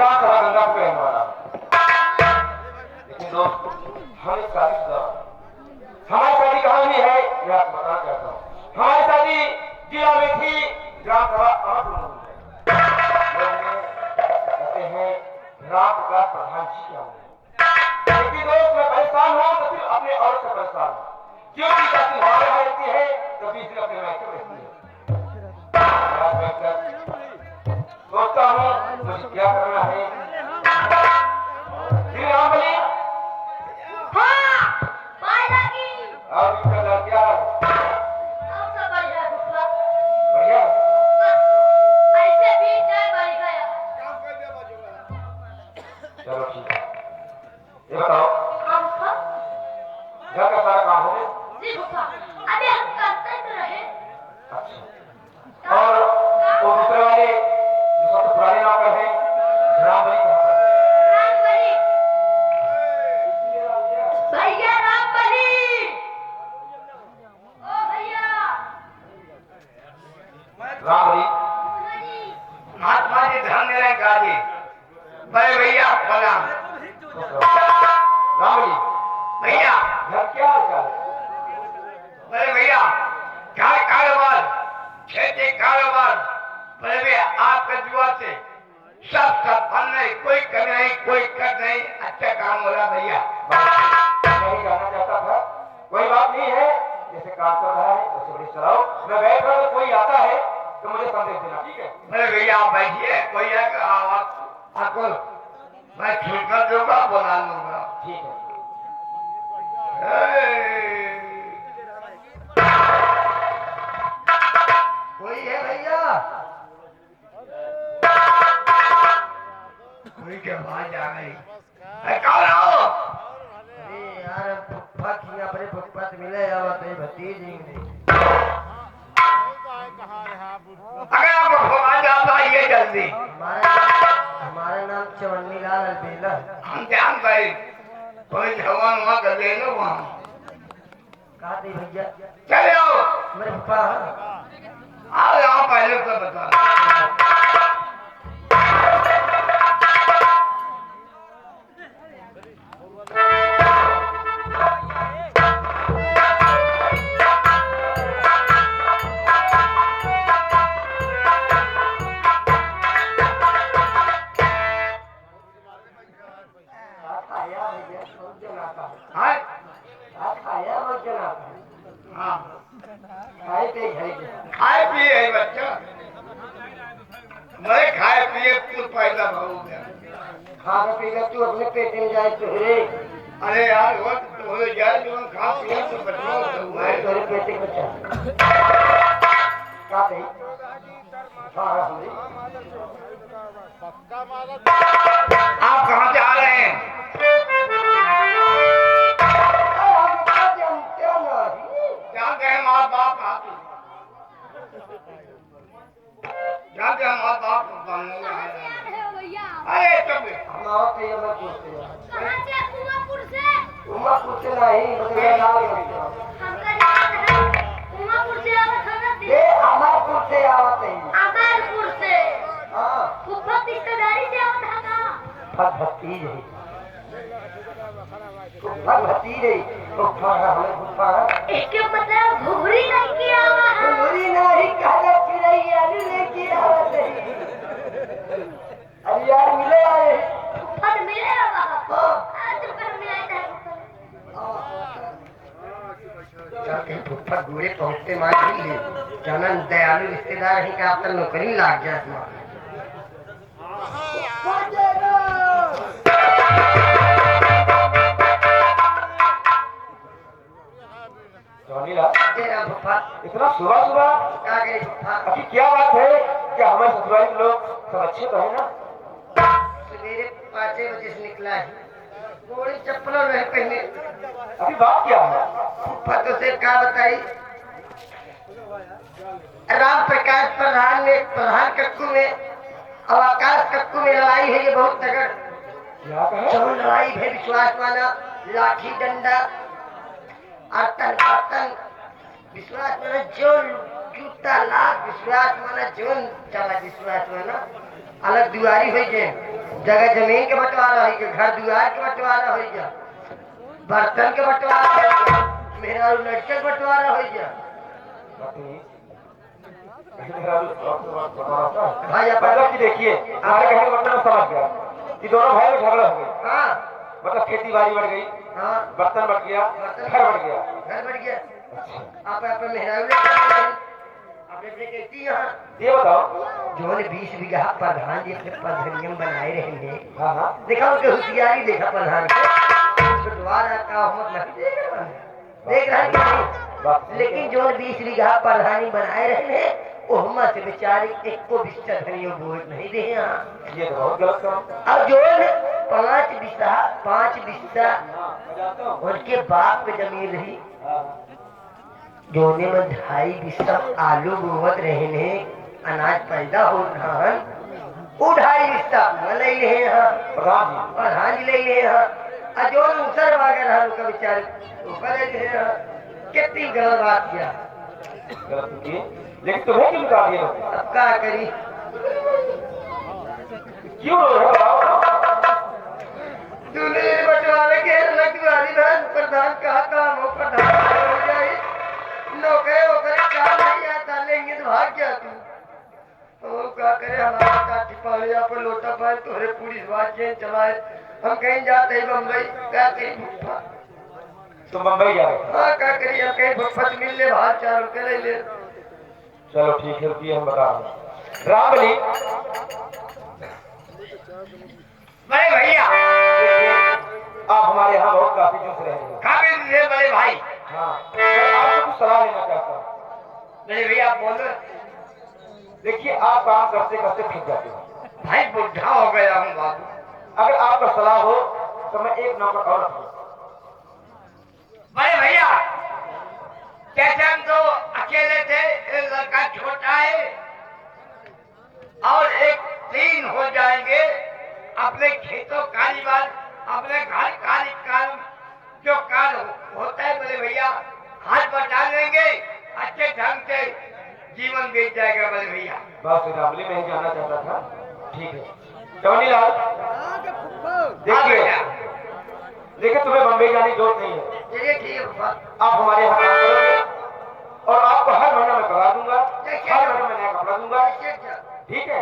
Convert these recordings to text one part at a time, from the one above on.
विधानसभा गंगा पे रहने वाला। लेकिन दोस्त हम एक शादीशुदा हमारी शादी कहाँ हुई है मैं आपको बताना चाहता हूँ। हमारी शादी जिला में थी, ग्राम सभा अमरपुर में। कहते हैं राम प्रकाश प्रधान जी क्या हुए। लेकिन दोस्त मैं परेशान हूँ तो सिर्फ अपने औरत से परेशान हूँ, क्योंकि जाति हमारे यहाँ रहती है तो 20 दिन अपने मायके रहती है। सोचता हूँ मुझे क्या करना है। राम बली और क्या है? बढ़िया चलो ठीक है। ये बताओ घर का सारा काम हो गया? अभी हम करते तो रहे। अच्छा और वो दूसरे वाले जो सबसे पुराने नौकर हैं राम बली कहाँ पर? भैया राम बली, ओ भैया राम बली महात्मा जी ध्यान दे रहे हैं गाजी बड़े भैया प्रणाम। राम बली भैया घर क्या हाल चाल है? बड़े भैया क्या कारोबार खेती कारोबार बड़े भैया आपके दुआ से सब फल नहीं, कोई कर नहीं कोई कर नहीं, अच्छा काम हो रहा भैया। नहीं कहना चाहता था कोई बात नहीं है, जैसे काम कर रहा है वैसे बड़ी चलाओ। मैं बैठ रहा हूँ, कोई आता है तो मुझे संदेश देना, ठीक है? बड़े भैया आप बैठिए, कोई आएगा आपको मैं छूट कर दूंगा, बुला लूंगा। ठीक है। कोई है भैया? कोई के आवाज आ गई। कौन हो? अरे यार फुफ्फा की अपने फुफ्फा से मिले और तेरी भतीजी नहीं। अगर आपको आवाज आता है जल्दी। हमारा नाम चवन्नी लाल अलबेला। हम ध्यान करें कोई जवान वहाँ कर ले लो वहाँ। कहा थे भैया? चले आओ मेरे फुफ्फा आओ यहाँ पहले तो बता। खाए पिए है बच्चा, मैं खाए पिए कुछ पैदा हो गया। खा पीकर तू अपने पेट में जाए तो रे। अरे यार वो हो जाए जो हम खा पिए तो बचो मैं तेरे पेट में बचा का नहीं आप कहाँ से आ रहे हैं? जानते हैं माँ बाप आते जानते हैं माँ बाप बनने अरे चुप हम आओ तो ये मत पूछते कहाँ से? उमापुर से। उमापुर से नहीं मतलब लाल हमका याद है उमापुर से आवत हम ये अमरपुर से आवत है। अमरपुर से। हाँ फुफ्फा रिश्तेदारी से आवत है का? भतीज है भतीज है फुफ्फा हमें फुफ्फा इसके मतलब घुघरी नहीं किया हुआ है। घुघरी नहीं कहले चिड़ई आलू लेके आवत है। अरे यार मिले आए फुफ्फा तो मिले होगा। आज पर मिला है जाके फुफ्फा दूरे पहुंचते मार भी ले जाना दयालु रिश्तेदार ही का आपका नौकरी लाग जाए। इतना सुबह सुबह अभी क्या बात है कि हमारे ससुराल के लोग सब अच्छे तो है ना? सवेरे 5 बजे से निकला है, गोड़ी चप्पलों में पहने। अभी बात क्या है? फुफ्फा तो से क्या बताई? राम प्रकाश प्रधान ने प्रधान कक्कू में और आकाश कक्कू में लड़ाई है। ये बहुत तगड़ क्या कहे? जो लड़ाई है विश्वास माना लाठी डंडा आतन आतन विश्वास माना जो जूता लाख विश्वास माना जो चला विश्वास माना अलग दुआरी हुई जे जगह जमीन के बंटवारा हो गया, घर दुआर के बंटवारा हो गया, बर्तन के बंटवारा हो गया, मेरा लड़के के बंटवारा हो गया। भाई मतलब कि देखिए हमारे कहने का मतलब समझ गया कि दोनों भाई में झगड़ा हो गया। हाँ मतलब खेती बाड़ी बढ़ गई, हाँ बर्तन बढ़ गया, घर बढ़ गया। घर बढ़ गया। आप मेहरा अपने कहती यहाँ ये बताओ जो 20 बीघा प्रधान जी अपने प्रधानियम बनाए रहेंगे। हाँ हाँ देखा उनके होशियारी, देखा प्रधान के द्वारा का देख रहा है कि नहीं। लेकिन जो 20 बीघा प्रधानी बनाए रहे हैं वो हम से बेचारे एक को बिस्तर धनियों बोझ नहीं दे यहाँ। ये तो बहुत गलत काम। अब जो 5 बिस्सा उनके बाप पे जमीन रही, जोने में 2.5 बिस्सा आलू बोवत रहे ने, अनाज पैदा हो रहा है, वो 2.5 बिस्सा ले ले यहाँ प्रधान जी ले ले यहाँ। और जो उसर वागर है उनका बेचारे ऊपर ले ले यहाँ। कितनी गलत बात किया, गलत किए, लेकिन तुम्हें क्यों बता दिया? अब क्या करी, क्यों रो रहे हो? बताओ। तूने बटवारे के लगवारी प्रधान कहा काम हो, प्रधान हो जाए नौकरी वोकरी काम नहीं आता, लेंगे तो भाग गया तू। तो क्या करे, हमारा काठी पानी यहाँ पर लोटा पाए तोरे पुलिस बात चलाए, हम कहीं जाते ही बम्बई क्या कहीं भुट्फा। तुम मुंबई जा रहे हो? हाँ क्या करिए, हम कहीं भुट्फा से मिल ले, बाहर 4 रुपये ले ले। चलो ठीक है, रुकिए हम बता रहे हैं। रामबली बड़े भैया आप हमारे यहाँ बहुत काफी खुश रहे हैं। काफी से बड़े भाई। हाँ मैं आपसे कुछ सलाह लेना चाहता हूँ। बड़े भैया आप बोलो। देखिए आप काम करते करते थक जाते हो। भाई बुढ़ा हो गया हूँ बाबू। अगर आपका सलाह हो तो मैं एक नौकर और रखूँ। बड़े भैया कैसे हम तो अकेले थे, एक लड़का छोटा है और एक 3 हो जाएंगे। अपने खेतों कारीबार, अपने घर काम जो कार्य होता है बड़े भैया हाथ बटा लेंगे, अच्छे ढंग से जीवन बीत जाएगा बड़े भैया। बस रामबली मैं ही जानना चाहता था। ठीक है चवनी लाल, देखिए तुम्हें बम्बई जाने की जरूरत नहीं है। चलिए ठीक है बाबा। आप हमारे यहाँ काम करोगे और आपको हर महीना मैं पगार दूंगा, हर महीने मैं नया कपड़ा दूंगा, ठीक है?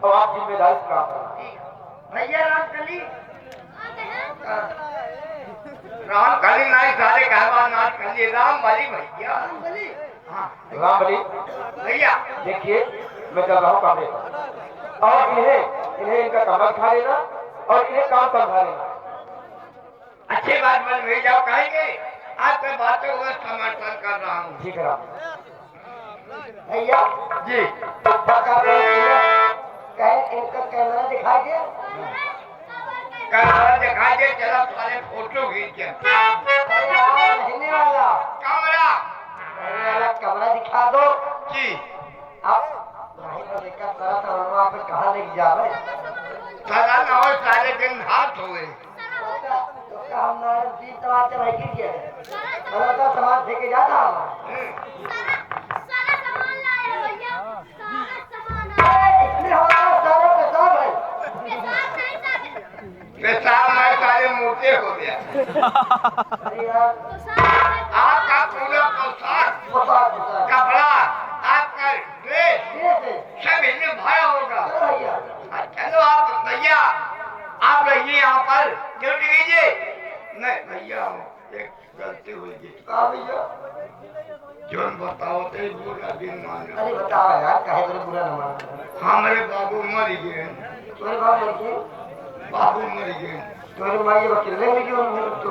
और आप जिम्मेदारी से काम करना। भैया रामकली रामकली नहीं सारे कहवा नाच कर रामबली भैया। हाँ रामबली भैया देखिए मैं चल रहा हूँ कमरे पर और इन्हें इनका कमरा दिखा देना और इन्हें काम समझा देना। अच्छी बात बन भेज जाओ, कहेंगे आपके बातों को समर्थन कर रहा हूँ। ठीक है राम भैया जी कहीं इनका कैमरा दिखाई दे, कैमरा दिखाई दे, चलो सारे फोटो खींचे। रहने वाला कमरा दिखा दो जी आप। नहीं तो देखा सारा तवरवा पे कहाँ लेके जावे, सारा न हो सारे दिन हाथ हुए। हमारे जी तवाते भाई गिर गया है, तो समाज लेके जाता हमारा सारा सामान लाया भैया, सारा सामान इसमें हमारा सारा के सब है। पेशाब नहीं सारे पेशाब में सारे मोटे हो गया। अरे यार तो सारा आपका पूरा पोशाक पोशाक कपड़ा आपका ड्रेस सब इन्हें भरा होगा। भैया चलो आप भैया आप रहिए यहाँ पर, ड्यूटी कीजिए। नहीं भैया एक गलती हुई जी, कहा भैया, जो बताओ थे बुरा दिन माना। अरे बताओ यार काहे बड़े बुरा न मानो। हमारे बाबू मर गए, तुम्हारे बाप लड़के बाबू मर गए। तुम्हारे माँ ये वकील नहीं क्यों तो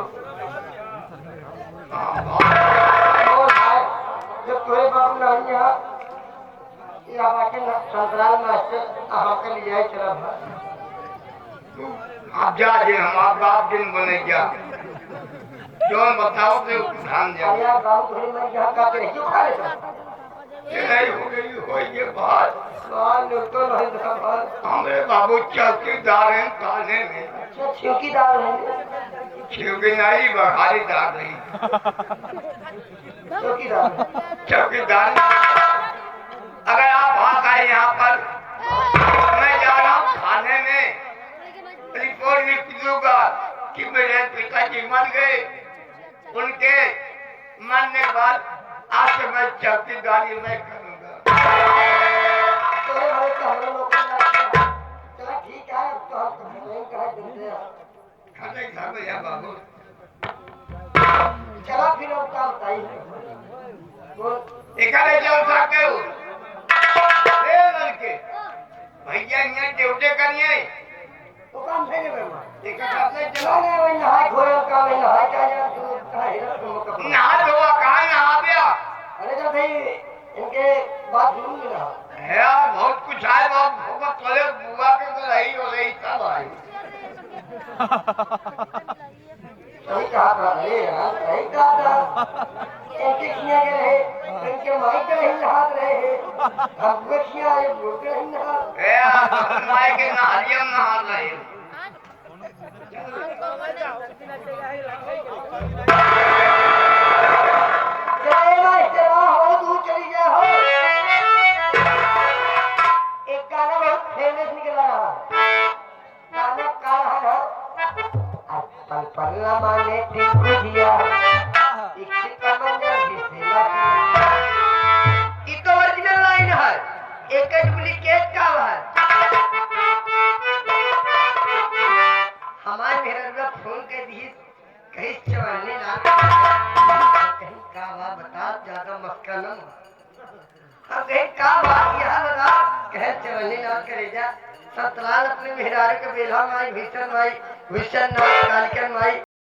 हाँ बाबू और भाई जब तुम्हारे बाप नहीं यहाँ ये आके संतराल मास्टर हम के लिए जाए चला भाई। आप जा जे हम आप बाप दिन बने क्या जो बताओ तो ध्यान दे। अरे यार बाबू तुम्हारे माँ यहाँ का के क्यों खा लेते नहीं हो गई हो ये बात। तो नहीं देखा भाई, हमारे बाबू चौकीदार हैं थाने में। अच्छा चौकीदार है, चौकीदारी बखारीदार नहीं, चौकीदार चौकीदार। अगर आप आ गए यहाँ पर, मैं जा रहा हूँ थाने में कि मेरे पिताजी मर गए। उनके मरने के बाद आज से मैं चौकीदारी में करूंगा। तो भाई तो हम लोग चला ठीक है, अब तो हम नहीं कहा देते हैं। खाने खा भैया बाबू। चला फिर अब क्या बताइए बोल। इकट्ठे जाओ साके हो। ए लड़के भैया यहाँ ड्यूटी करिए। तो काम है नहीं बेमा इकट्ठा अपने चला चलो। नहीं वही नहाए खोए का नहीं नहाए क्या यार तू कहाँ हिरत तुम कब नहा धोआ कहाँ नहा गया? अरे जब भाई इनके बात सुन लेना है यार बहुत कुछ है बाप तोले बुआ के तो रही हो रही सब आई। सही कहा था अरे यार सही कहा था। इनके खिया के रहे इनके माई के नहीं नहात रहे अब वे खिया ये बुढ़ के नहीं नहा है यार माई के नहारियम नहा रहे। चले भाई चला हो दूर चली जा हो। एक गाना बहुत फेमस निकला रहा गाना का रहा है पल पल माने टिंकू दिया इक्की कमंजर घिसेला ये तो ओरिजिनल लाइन है एक डुप्लीकेट का है। हमारे मेरा फोन के दी कहीं चवन्नी ना कहीं का बात बता ज्यादा मस्का न हम कहीं का बात यह बता कहे चवन्नी ना करे जा सतलाल अपने मेहरारू के बेला माई भीषण माई भीषण नाथ कालिकन माई